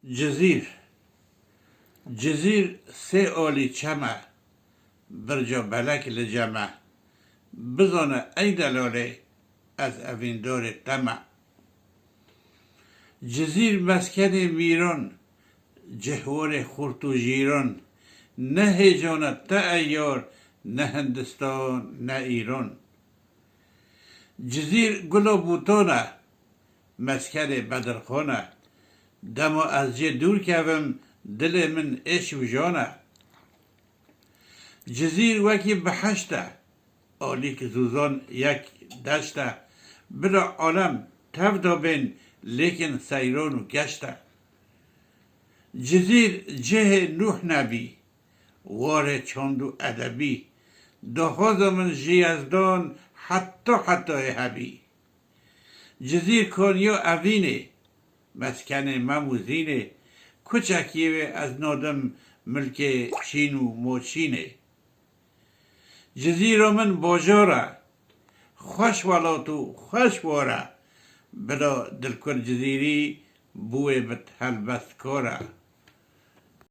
جزیر سه اولی چمه برجا بلک لجمه بزانه ای دلاله از اوین دور طمع جزیر مسکن میران جهور خورت و ژیران نه هیجانت نه ایار نه هندستان نه ایران جزیر گل و بوتانه مسکن بدرخانه دما از جه دور کوم دل من عشق و جانه جزیر وکی بحشته آلی که زوزان یک دشته بلا عالم تفدا بین لیکن سیران و گشته جزیر جه نوح نبی وار چاند و ادبی دهاز من جیزدان حتی هبی جزیر کانیا اوینه مسکن مموزینه کوچکیه از نادم ملک چین و موچینه جزیر من باجاره خوش ولاتو خوش واره بلا دلکر جزیری بوی بت هلبست کاره